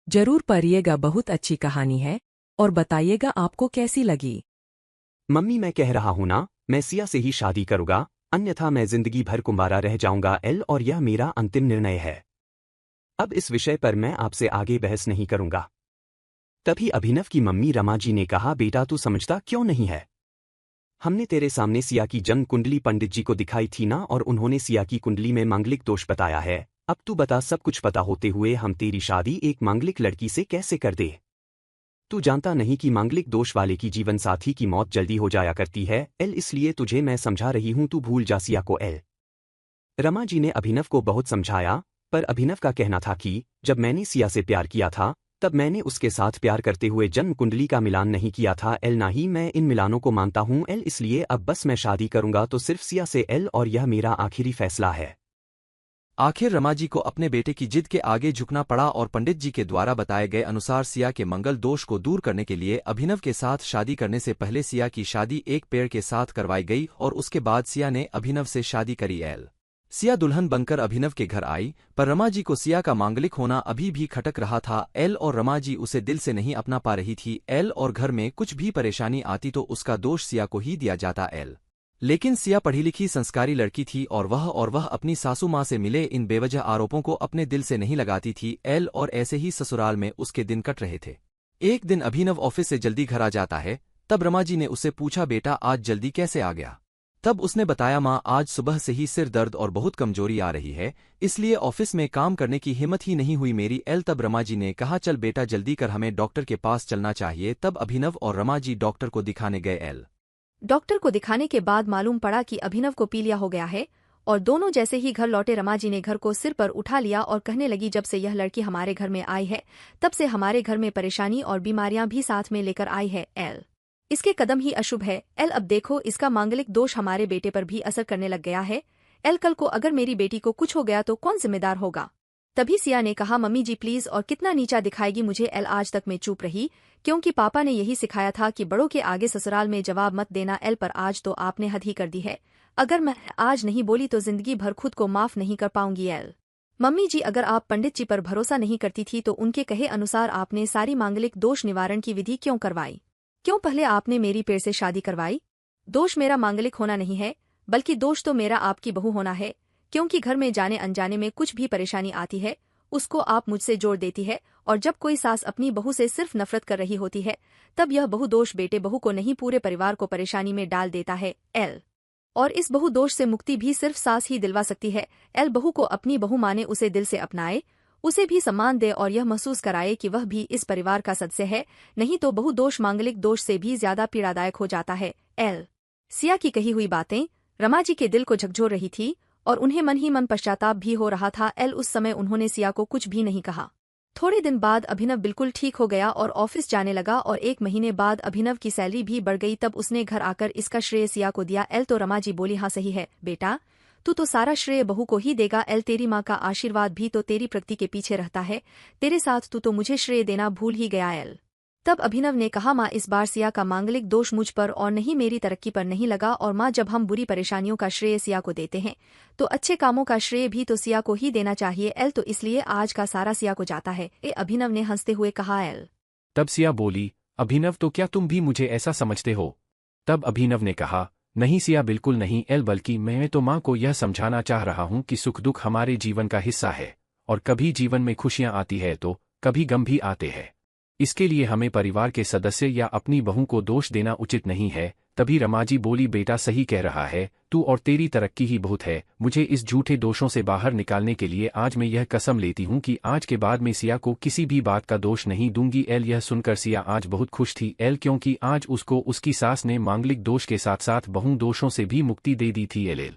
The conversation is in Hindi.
जरूर पढ़िएगा, बहुत अच्छी कहानी है। और बताइएगा आपको कैसी लगी। मम्मी मैं कह रहा हूं ना, मैं सिया से ही शादी करूंगा, अन्यथा मैं जिंदगी भर कुंवारा रह जाऊंगा और यह मेरा अंतिम निर्णय है। अब इस विषय पर मैं आपसे आगे बहस नहीं करूंगा। तभी अभिनव की मम्मी रमा जी ने कहा, बेटा तू समझता क्यों नहीं है? हमने तेरे सामने सिया की जन्म कुंडली पंडित जी को दिखाई थी ना, और उन्होंने सिया की कुंडली में मांगलिक दोष बताया है। अब तू बता, सब कुछ पता होते हुए हम तेरी शादी एक मांगलिक लड़की से कैसे कर दे? तू जानता नहीं कि मांगलिक दोष वाले की जीवन साथी की मौत जल्दी हो जाया करती है इसलिए तुझे मैं समझा रही हूं, तू भूल जा सिया को। रमा जी ने अभिनव को बहुत समझाया, पर अभिनव का कहना था कि जब मैंने सिया से प्यार किया था तब मैंने उसके साथ प्यार करते हुए जन्म कुंडली का मिलान नहीं किया था ना ही मैं इन मिलानों को मानता हूं इसलिए अब बस मैं शादी करूंगा तो सिर्फ सिया से और यह मेरा आखिरी फैसला है। आखिर रमा जी को अपने बेटे की जिद के आगे झुकना पड़ा और पंडित जी के द्वारा बताए गए अनुसार सिया के मंगल दोष को दूर करने के लिए अभिनव के साथ शादी करने से पहले सिया की शादी एक पेड़ के साथ करवाई गई और उसके बाद सिया ने अभिनव से शादी करी। सिया दुल्हन बनकर अभिनव के घर आई, पर रमा जी को सिया का मांगलिक होना अभी भी खटक रहा था। और रमा जी उसे दिल से नहीं अपना पा रही थी। और घर में कुछ भी परेशानी आती तो उसका दोष सिया को ही दिया जाता। लेकिन सिया पढ़ी लिखी संस्कारी लड़की थी और वह अपनी सासू माँ से मिले इन बेवजह आरोपों को अपने दिल से नहीं लगाती थी। और ऐसे ही ससुराल में उसके दिन कट रहे थे। एक दिन अभिनव ऑफिस से जल्दी घर आ जाता है, तब रमा जी ने उससे पूछा, बेटा आज जल्दी कैसे आ गया? तब उसने बताया, माँ आज सुबह से ही सिर दर्द और बहुत कमजोरी आ रही है, इसलिए ऑफिस में काम करने की हिम्मत ही नहीं हुई मेरी। तब रमा जी ने कहा, चल बेटा जल्दी कर, हमें डॉक्टर के पास चलना चाहिए। तब अभिनव और रमा जी डॉक्टर को दिखाने गए। डॉक्टर को दिखाने के बाद मालूम पड़ा कि अभिनव को पीलिया हो गया है, और दोनों जैसे ही घर लौटे रमा जी ने घर को सिर पर उठा लिया और कहने लगी, जब से यह लड़की हमारे घर में आई है तब से हमारे घर में परेशानी और बीमारियां भी साथ में लेकर आई है। इसके कदम ही अशुभ है। अब देखो, इसका मांगलिक दोष हमारे बेटे पर भी असर करने लग गया है। कल को अगर मेरी बेटी को कुछ हो गया तो कौन जिम्मेदार होगा? तभी सिया ने कहा, मम्मी जी प्लीज, और कितना नीचा दिखाएगी मुझे? आज तक मैं चुप रही क्योंकि पापा ने यही सिखाया था कि बड़ों के आगे ससुराल में जवाब मत देना। पर आज तो आपने हद ही कर दी है। अगर मैं आज नहीं बोली तो जिंदगी भर खुद को माफ नहीं कर पाऊंगी। मम्मी जी, अगर आप पंडित जी पर भरोसा नहीं करती थी तो उनके कहे अनुसार आपने सारी मांगलिक दोष निवारण की विधि क्यों करवाई? क्यों पहले आपने मेरी पेड़ से शादी करवाई? दोष मेरा मांगलिक होना नहीं है, बल्कि दोष तो मेरा आपकी बहू होना है, क्योंकि घर में जाने अनजाने में कुछ भी परेशानी आती है उसको आप मुझसे जोड़ देती है, और जब कोई सास अपनी बहू से सिर्फ नफरत कर रही होती है तब यह बहु दोष बेटे बहू को नहीं पूरे परिवार को परेशानी में डाल देता है। और इस बहु दोष से मुक्ति भी सिर्फ सास ही दिलवा सकती है। बहू को अपनी बहू माने, उसे दिल से अपनाए, उसे भी सम्मान दे और यह महसूस कराए कि वह भी इस परिवार का सदस्य है, नहीं तो बहु दोष मांगलिक दोष से भी ज्यादा पीड़ादायक हो जाता है। सिया की कही हुई बातें रमा जी के दिल को झकझोर रही थी और उन्हें मन ही मन पश्चाताप भी हो रहा था। उस समय उन्होंने सिया को कुछ भी नहीं कहा। थोड़े दिन बाद अभिनव बिल्कुल ठीक हो गया और ऑफिस जाने लगा, और 1 महीने बाद अभिनव की सैलरी भी बढ़ गई। तब उसने घर आकर इसका श्रेय सिया को दिया। तो रमा जी बोली, हाँ सही है बेटा, तू तो सारा श्रेय बहू को ही देगा। तेरी माँ का आशीर्वाद भी तो तेरी प्रगति के पीछे रहता है, तेरे साथ तू तो मुझे श्रेय देना भूल ही गया। तब अभिनव ने कहा, माँ इस बार सिया का मांगलिक दोष मुझ पर और नहीं मेरी तरक्की पर नहीं लगा, और माँ जब हम बुरी परेशानियों का श्रेय सिया को देते हैं तो अच्छे कामों का श्रेय भी तो सिया को ही देना चाहिए। तो इसलिए आज का सारा सिया को जाता है। अभिनव ने हंसते हुए कहा। तब सिया बोली, अभिनव तो क्या तुम भी मुझे ऐसा समझते हो? तब अभिनव ने कहा, नहीं सिया बिल्कुल नहीं बल्कि मैं तो माँ को यह समझाना चाह रहा हूँ कि सुख दुख हमारे जीवन का हिस्सा है, और कभी जीवन में खुशियाँ आती है तो कभी गम भी आते हैं। इसके लिए हमें परिवार के सदस्य या अपनी बहू को दोष देना उचित नहीं है। तभी रमा जी बोली, बेटा सही कह रहा है तू, और तेरी तरक्की ही बहुत है। मुझे इस झूठे दोषों से बाहर निकालने के लिए आज मैं यह कसम लेती हूँ कि आज के बाद मैं सिया को किसी भी बात का दोष नहीं दूंगी। यह सुनकर सिया आज बहुत खुश थी क्योंकि आज उसको उसकी सास ने मांगलिक दोष के साथ साथ बहु दोषों से भी मुक्ति दे दी थी।